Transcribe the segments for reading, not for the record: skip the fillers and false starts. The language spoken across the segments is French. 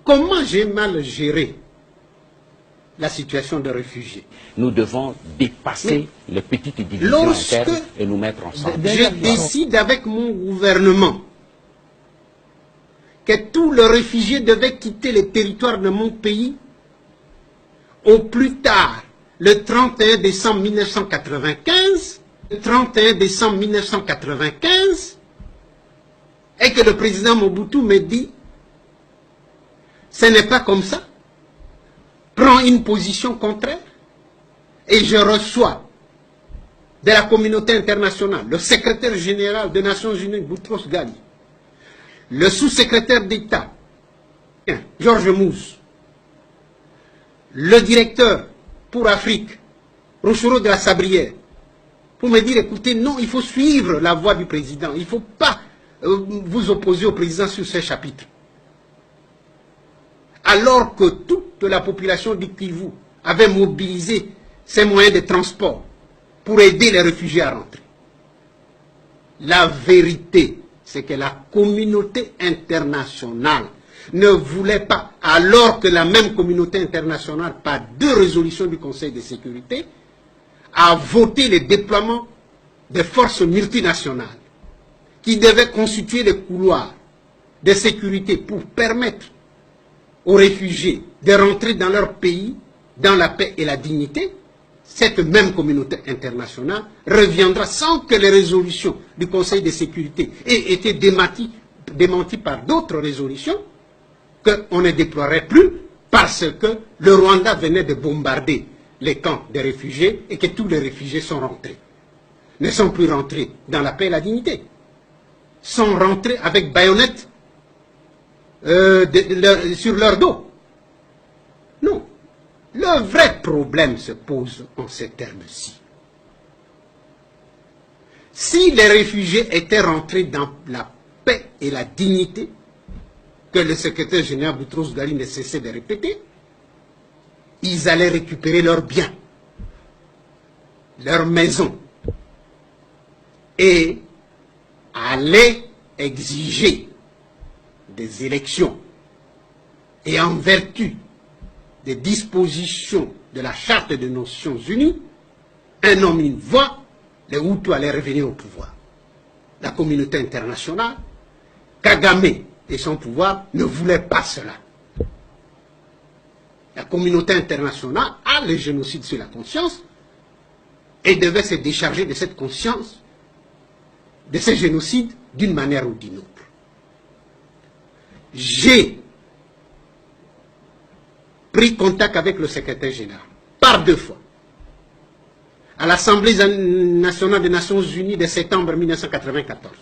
Comment j'ai mal géré la situation de réfugiés? Nous devons dépasser les petites divisions internes et nous mettre ensemble. Je décide avec mon gouvernement que tous les réfugiés devaient quitter le territoire de mon pays au plus tard le 31 décembre 1995, le 31 décembre 1995, et que le président Mobutu me dit, ce n'est pas comme ça, prends une position contraire, et je reçois de la communauté internationale le secrétaire général des Nations Unies, Boutros Ghali, le sous-secrétaire d'État, Georges Mousse, le directeur pour Afrique, Rochero de la Sabrière, pour me dire, écoutez, non, il faut suivre la voie du président, il ne faut pas vous opposer au président sur ces chapitres. Alors que toute la population du Kivu avait mobilisé ses moyens de transport pour aider les réfugiés à rentrer. La vérité, c'est que la communauté internationale ne voulait pas, alors que la même communauté internationale, par 2 résolutions du Conseil de sécurité, a voté le déploiement des forces multinationales qui devaient constituer les couloirs de sécurité pour permettre aux réfugiés de rentrer dans leur pays dans la paix et la dignité. Cette même communauté internationale reviendra sans que les résolutions du Conseil de sécurité aient été démenties par d'autres résolutions, qu'on ne déploierait plus parce que le Rwanda venait de bombarder les camps des réfugiés et que tous les réfugiés sont rentrés. Ne sont plus rentrés dans la paix et la dignité. Sont rentrés avec baïonnettes sur leur dos. Non. Le vrai problème se pose en ces termes-ci. Si les réfugiés étaient rentrés dans la paix et la dignité, que le secrétaire général Boutros Ghali ne cessait de répéter, ils allaient récupérer leurs biens, leurs maisons, et allaient exiger des élections. Et en vertu des dispositions de la Charte des Nations Unies, un homme, une voix, les Hutus allaient revenir au pouvoir. La communauté internationale, Kagame et son pouvoir ne voulaient pas cela. La communauté internationale a le génocide sur la conscience et devait se décharger de cette conscience, de ce génocide, d'une manière ou d'une autre. J'ai pris contact avec le secrétaire général, par 2 fois, à l'Assemblée nationale des Nations Unies de septembre 1994.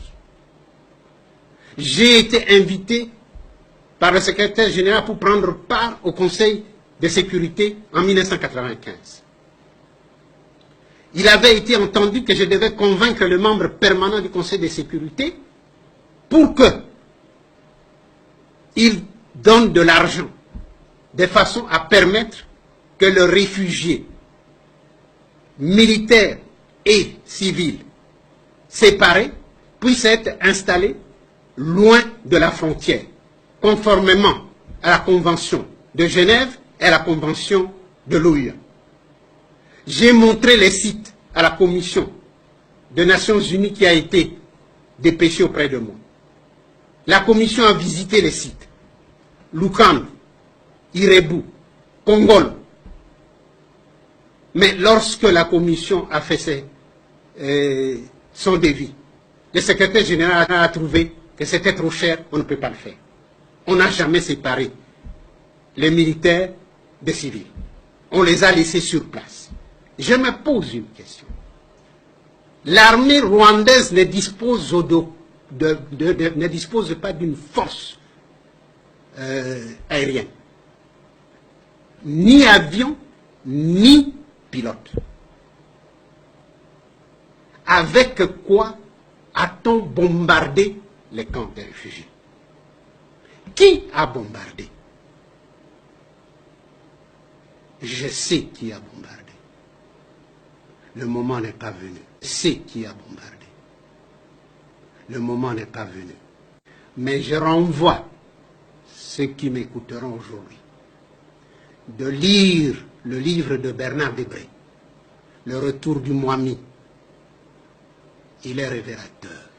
J'ai été invité par le secrétaire général pour prendre part au Conseil de sécurité en 1995. Il avait été entendu que je devais convaincre le membre permanent du Conseil de sécurité pour qu'il donne de l'argent de façon à permettre que le réfugié militaire et civil séparés puisse être installé loin de la frontière, conformément à la Convention de Genève et à la Convention de l'OUA. J'ai montré les sites à la Commission des Nations Unies qui a été dépêchée auprès de moi. La Commission a visité les sites. Lukand, Irebu, Kongolo. Mais lorsque la Commission a fait son devis, le secrétaire général a trouvé que c'était trop cher, on ne peut pas le faire. On n'a jamais séparé les militaires des civils. On les a laissés sur place. Je me pose une question. L'armée rwandaise ne dispose, ne dispose pas d'une force aérienne. Ni avion, ni pilote. Avec quoi a-t-on bombardé les camps des réfugiés? Qui a bombardé? Je sais qui a bombardé. Le moment n'est pas venu. Je sais qui a bombardé. Le moment n'est pas venu. Mais je renvoie ceux qui m'écouteront aujourd'hui de lire le livre de Bernard Debré, Le Retour du Mwami. Il est révélateur.